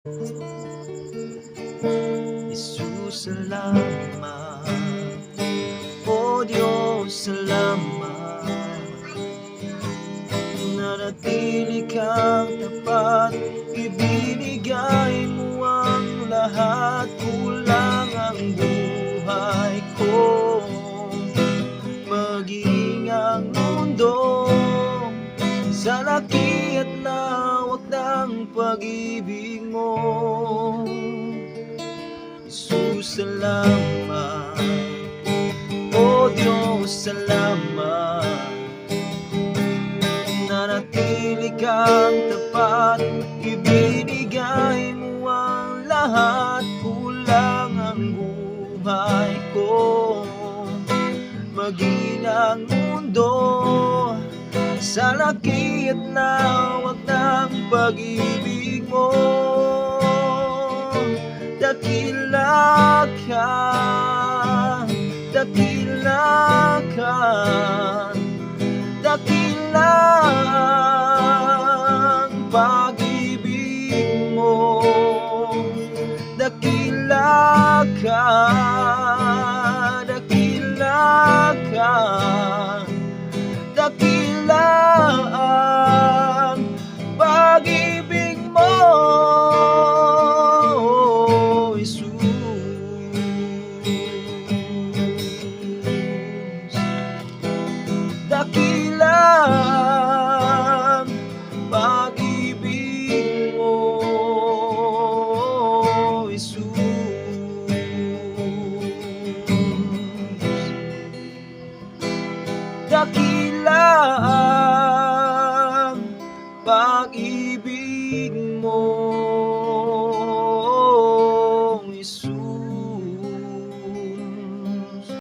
Jesus, salamat. O Diyos, salamat. Nanatili kang tapat, ibinigay mo ang lahat. Kulang ang buhay ko, maging ang mundo sa laki at lawak ng pag-ibig mo. Jesus, salamat. O Diyos, salamat. Nanatili kang tapat, ibinigay mo ang lahat. Kulang ang buhay ko, maging ang mundo sa laki at lawak ng pag-ibig mo. Dakila ka, dakila ka, dakila ang pag-ibig mo. Dakila ka,